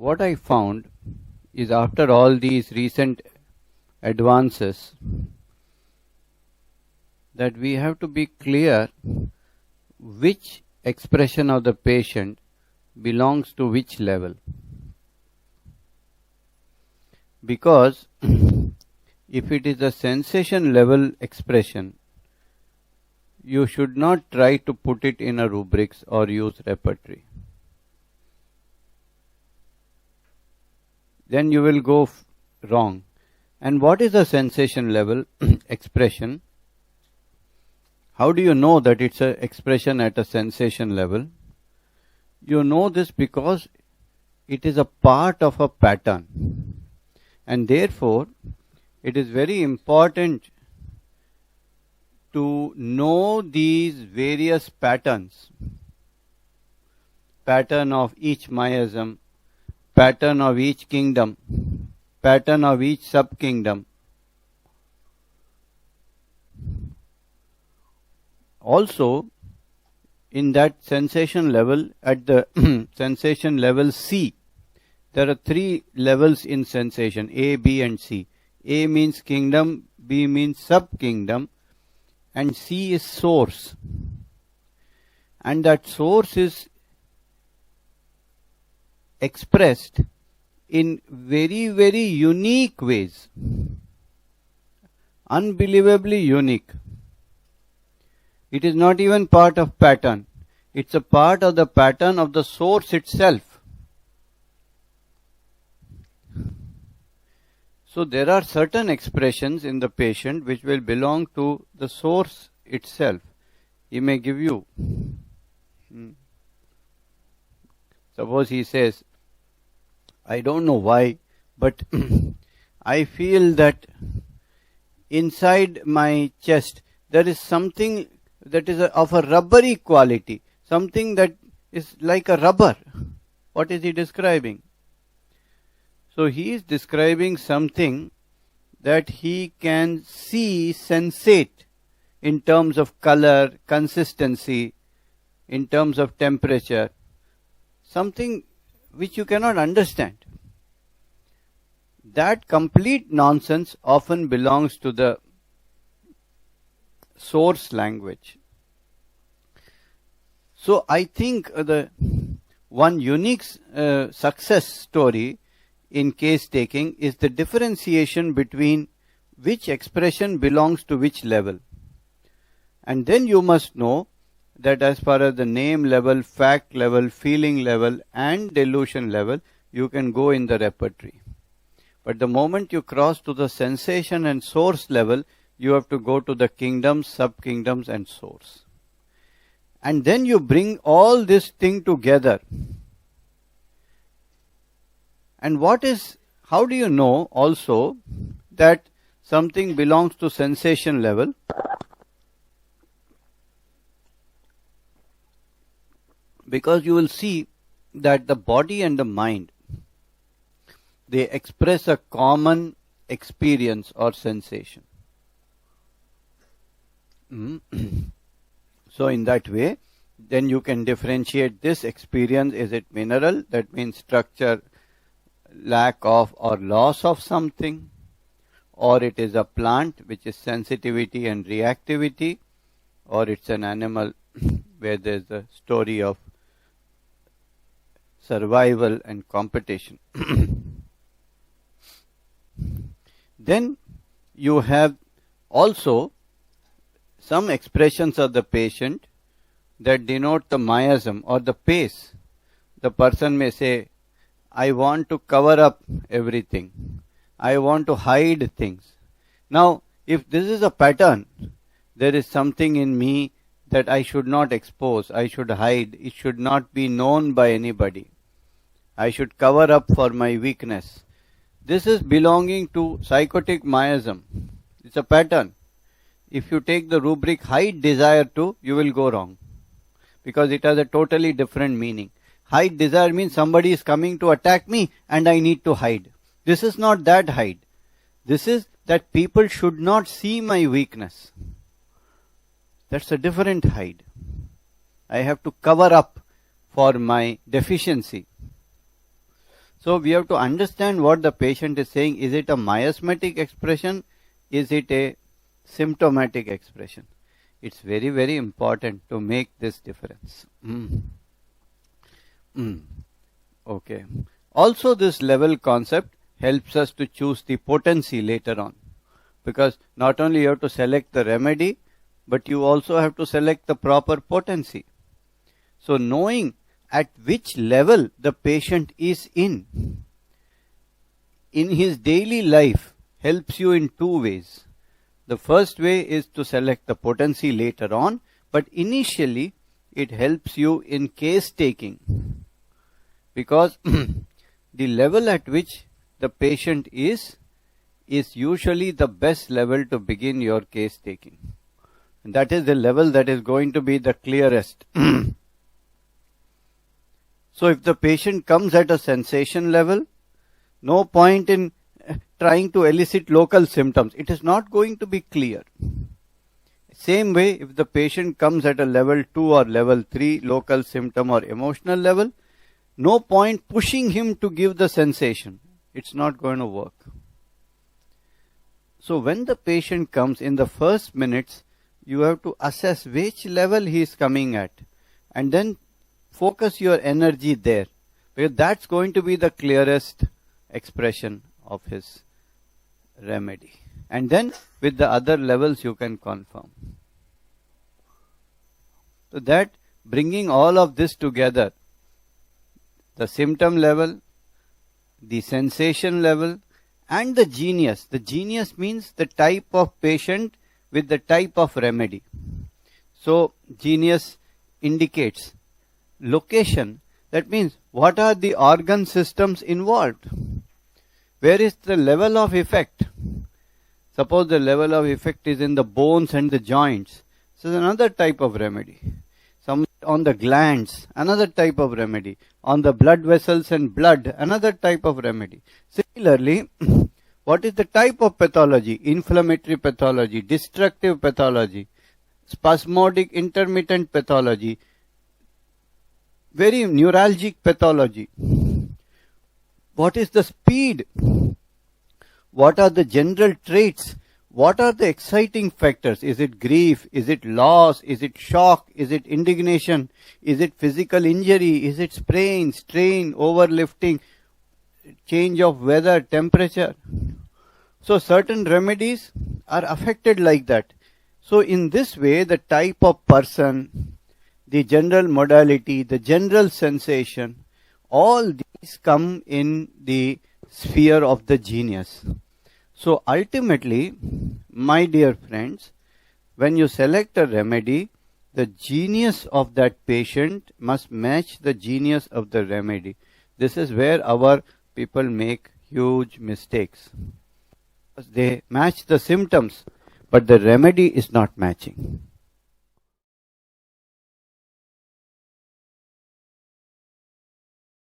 what I found is after all these recent advances that we have to be clear which expression of the patient belongs to which level. Because if it is a sensation level expression, you should not try to put it in a rubrics or use repertory. Then you will go wrong. And what is a sensation level expression? How do you know that it's an expression at a sensation level? You know this because it is a part of a pattern. And therefore, it is very important to know these various patterns. Pattern of each miasm, pattern of each kingdom, pattern of each sub-kingdom. Also, in that sensation level, at the sensation level C, there are three levels in sensation, A, B and C. A means kingdom, B means sub-kingdom, and C is source. And that source is expressed in very, very unique ways. Unbelievably unique. It is not even part of pattern. It's a part of the pattern of the source itself. So there are certain expressions in the patient which will belong to the source itself. He may give you. Suppose he says, I don't know why, but I feel that inside my chest there is something that is of a rubbery quality, something that is like a rubber. What is he describing? So he is describing something that he can see, sensate in terms of color, consistency, in terms of temperature, something which you cannot understand. That complete nonsense often belongs to the source language. So I think the one unique success story in case taking is the differentiation between which expression belongs to which level. And then you must know that as far as the name level, fact level, feeling level and delusion level, you can go in the repertory. But the moment you cross to the sensation and source level, you have to go to the kingdoms, sub-kingdoms and source. And then you bring all this thing together. And how do you know also that something belongs to sensation level? Because you will see that the body and the mind, they express a common experience or sensation. So in that way, then you can differentiate this experience. Is it mineral? That means structure, lack of or loss of something. Or it is a plant, which is sensitivity and reactivity. Or it's an animal where there's a story of survival and competition. Then you have also some expressions of the patient that denote the miasm or the pace. The person may say, I want to cover up everything. I want to hide things. Now, if this is a pattern, there is something in me that I should not expose, I should hide. It should not be known by anybody. I should cover up for my weakness. This is belonging to psychotic miasm. It's a pattern. If you take the rubric hide desire to, you will go wrong. Because it has a totally different meaning. Hide desire means somebody is coming to attack me and I need to hide. This is not that hide. This is that people should not see my weakness. That's a different hide. I have to cover up for my deficiency. So we have to understand what the patient is saying. Is it a miasmatic expression? Is it a symptomatic expression? It's very, very important to make this difference. Okay. Also, this level concept helps us to choose the potency later on, because not only you have to select the remedy, but you also have to select the proper potency. So knowing at which level the patient is in his daily life helps you in two ways. The first way is to select the potency later on, but initially it helps you in case taking, because the level at which the patient is usually the best level to begin your case taking. And that is the level that is going to be the clearest. So if the patient comes at a sensation level, no point in trying to elicit local symptoms. It is not going to be clear. Same way, if the patient comes at a level 2 or level 3 local symptom or emotional level, no point pushing him to give the sensation. It's not going to work. So when the patient comes in the first minutes, you have to assess which level he is coming at, and then focus your energy there, because that's going to be the clearest expression of his remedy. And then with the other levels you can confirm. So that bringing all of this together, the symptom level, the sensation level, and the genius. The genius means the type of patient with the type of remedy. So genius indicates location. That means what are the organ systems involved? Where is the level of effect? Suppose the level of effect is in the bones and the joints. So another type of remedy. Some on the glands, another type of remedy. On the blood vessels and blood, another type of remedy. Similarly, what is the type of pathology? Inflammatory pathology, destructive pathology, spasmodic intermittent pathology, very neuralgic pathology. What is the speed? What are the general traits? What are the exciting factors? Is it grief? Is it loss? Is it shock? Is it indignation? Is it physical injury? Is it sprain, strain, overlifting, change of weather, temperature? So certain remedies are affected like that. So in this way, the type of person, the general modality, the general sensation, all these come in the sphere of the genius. So ultimately, my dear friends, when you select a remedy, the genius of that patient must match the genius of the remedy. This is where our people make huge mistakes. They match the symptoms, but the remedy is not matching.